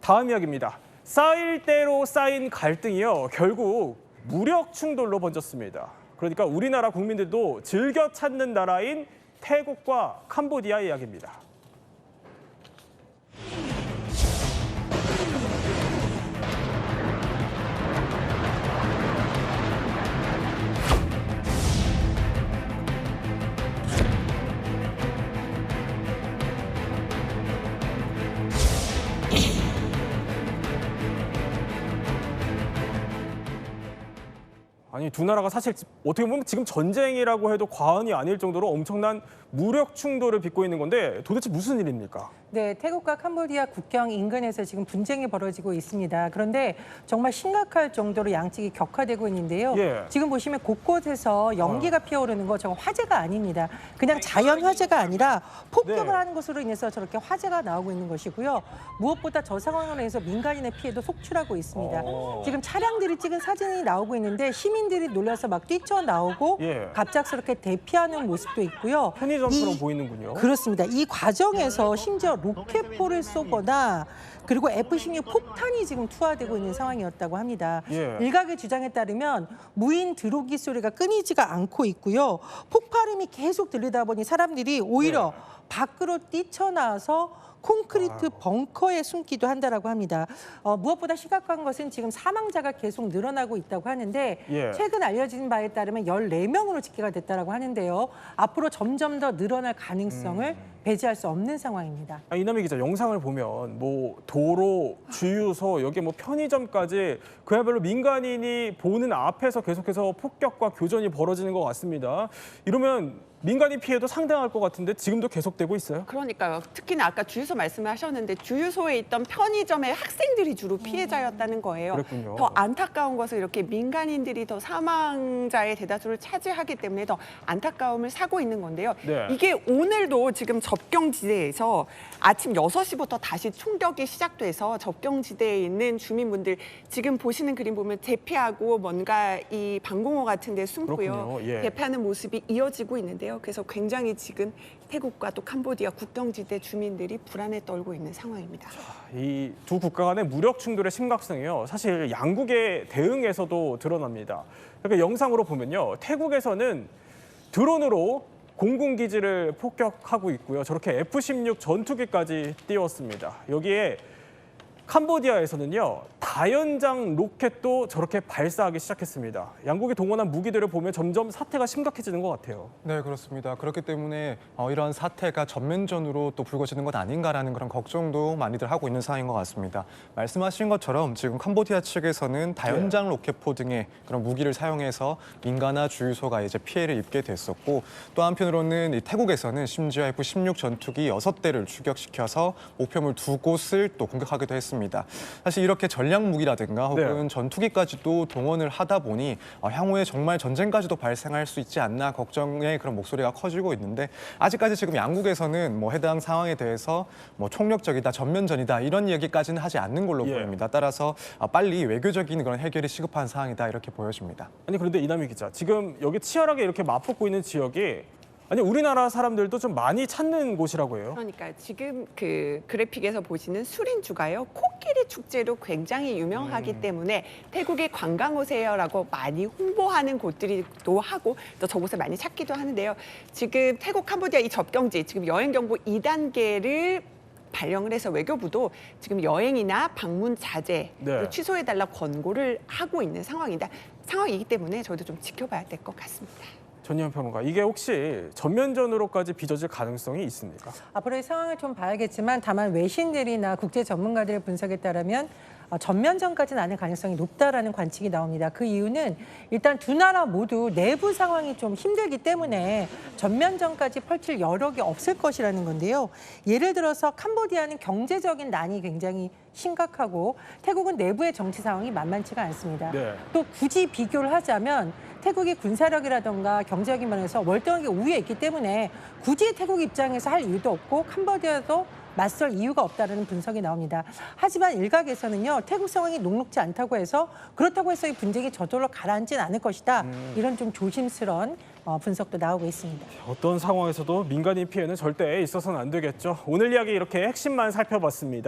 다음 이야기입니다. 쌓일 대로 쌓인 갈등이요. 결국 무력 충돌로 번졌습니다. 그러니까 우리나라 국민들도 즐겨 찾는 나라인 태국과 캄보디아 이야기입니다. 아니, 두 나라가 사실 어떻게 보면 지금 전쟁이라고 해도 과언이 아닐 정도로 엄청난 무력 충돌을 빚고 있는 건데 도대체 무슨 일입니까? 네, 태국과 캄보디아 국경 인근에서 지금 분쟁이 벌어지고 있습니다. 그런데 정말 심각할 정도로 양측이 격화되고 있는데요. 예. 지금 보시면 곳곳에서 연기가 피어오르는 거 저거 화재가 아닙니다. 그냥 자연 화재가 아니라 폭격을 네. 하는 것으로 인해서 저렇게 화재가 나오고 있는 것이고요. 무엇보다 저 상황으로 해서 민간인의 피해도 속출하고 있습니다. 지금 차량들이 찍은 사진이 나오고 있는데 시민들이 놀라서 막 뛰쳐나오고 예. 갑작스럽게 대피하는 모습도 있고요. 편의점처럼 보이는군요. 그렇습니다. 이 과정에서 심지어 로켓포를 쏘거나 그리고 F-16 폭탄이 지금 투하되고 있는 상황이었다고 합니다. 예. 일각의 주장에 따르면 무인 드로기 소리가 끊이지가 않고 있고요. 폭발음이 계속 들리다 보니 사람들이 오히려 밖으로 뛰쳐나와서 콘크리트 벙커에 숨기도 한다라고 합니다. 무엇보다 심각한 것은 지금 사망자가 계속 늘어나고 있다고 하는데 예. 최근 알려진 바에 따르면 14명으로 집계가 됐다고 하는데요. 앞으로 점점 더 늘어날 가능성을 배제할 수 없는 상황입니다. 이남희 기자, 영상을 보면 뭐 도로, 주유소, 여기 뭐 편의점까지 그야말로 민간인이 보는 앞에서 계속해서 폭격과 교전이 벌어지는 것 같습니다. 이러면 민간인 피해도 상당할 것 같은데 지금도 계속되고 있어요? 그러니까요. 특히나 아까 주유소 말씀하셨는데 주유소에 있던 편의점의 학생들이 주로 피해자였다는 거예요. 그랬군요. 더 안타까운 것은 이렇게 민간인들이 더 사망자의 대다수를 차지하기 때문에 더 안타까움을 사고 있는 건데요. 네. 이게 오늘도 지금 접경지대에서 아침 6시부터 다시 총격이 시작돼서 접경지대에 있는 주민분들 지금 보시는 그림 보면 대피하고 뭔가 이 방공호 같은 데 숨고요. 그렇군요. 예. 대피하는 모습이 이어지고 있는데요. 그래서 굉장히 지금 태국과 또 캄보디아 국경지대 주민들이 불안에 떨고 있는 상황입니다. 이 두 국가 간의 무력 충돌의 심각성이요. 사실 양국의 대응에서도 드러납니다. 그러니까 영상으로 보면요. 태국에서는 드론으로 공군기지를 폭격하고 있고요. 저렇게 F-16 전투기까지 띄웠습니다. 여기에 캄보디아에서는요. 다연장 로켓도 저렇게 발사하기 시작했습니다. 양국이 동원한 무기들을 보면 점점 사태가 심각해지는 것 같아요. 네, 그렇습니다. 그렇기 때문에 이런 사태가 전면전으로 또 불거지는 것 아닌가라는 그런 걱정도 많이들 하고 있는 상황인 것 같습니다. 말씀하신 것처럼 지금 캄보디아 측에서는 다연장 로켓포 등의 그런 무기를 사용해서 민가나 주유소가 이제 피해를 입게 됐었고 또 한편으로는 이 태국에서는 심지어 F-16 전투기 6대를 추격시켜서 목표물 2곳을 또 공격하기도 했습니다. 사실 이렇게 전략 무기라든가 혹은 전투기까지도 동원을 하다 보니 향후에 정말 전쟁까지도 발생할 수 있지 않나 걱정의 그런 목소리가 커지고 있는데 아직까지 지금 양국에서는 뭐 해당 상황에 대해서 뭐 총력적이다, 전면전이다 이런 얘기까지는 하지 않는 걸로 보입니다. 따라서 빨리 외교적인 그런 해결이 시급한 상황이다 이렇게 보여집니다. 아니, 그런데 이남희 기자, 지금 여기 치열하게 이렇게 맞붙고 있는 지역이 아니 우리나라 사람들도 좀 많이 찾는 곳이라고 해요. 그러니까 지금 그 그래픽에서 보시는 수린주가요. 코끼리 축제로 굉장히 유명하기 때문에 태국에 관광 오세요라고 많이 홍보하는 곳들이도 하고 또 저곳에 많이 찾기도 하는데요. 지금 태국 캄보디아 이 접경지 지금 여행 경보 2단계를 발령을 해서 외교부도 지금 여행이나 방문 자제를 취소해달라 권고를 하고 있는 상황이기 때문에 저희도 좀 지켜봐야 될 것 같습니다. 전희연 평론가, 이게 혹시 전면전으로까지 빚어질 가능성이 있습니까? 앞으로의 상황을 좀 봐야겠지만 다만 외신들이나 국제 전문가들의 분석에 따르면 전면전까지는 않을 가능성이 높다라는 관측이 나옵니다. 그 이유는 일단 두 나라 모두 내부 상황이 좀 힘들기 때문에 전면전까지 펼칠 여력이 없을 것이라는 건데요. 예를 들어서 캄보디아는 경제적인 난이 굉장히 심각하고 태국은 내부의 정치 상황이 만만치가 않습니다. 또 굳이 비교를 하자면 태국이 군사력이라든가 경제적인 면에서 월등하게 우위에 있기 때문에 굳이 태국 입장에서 할 이유도 없고 캄보디아도 맞설 이유가 없다는 분석이 나옵니다. 하지만 일각에서는요. 태국 상황이 녹록지 않다고 해서 그렇다고 해서 이 분쟁이 저절로 가라앉지는 않을 것이다. 이런 좀 조심스러운 분석도 나오고 있습니다. 어떤 상황에서도 민간인 피해는 절대 있어서는 안 되겠죠. 오늘 이야기 이렇게 핵심만 살펴봤습니다.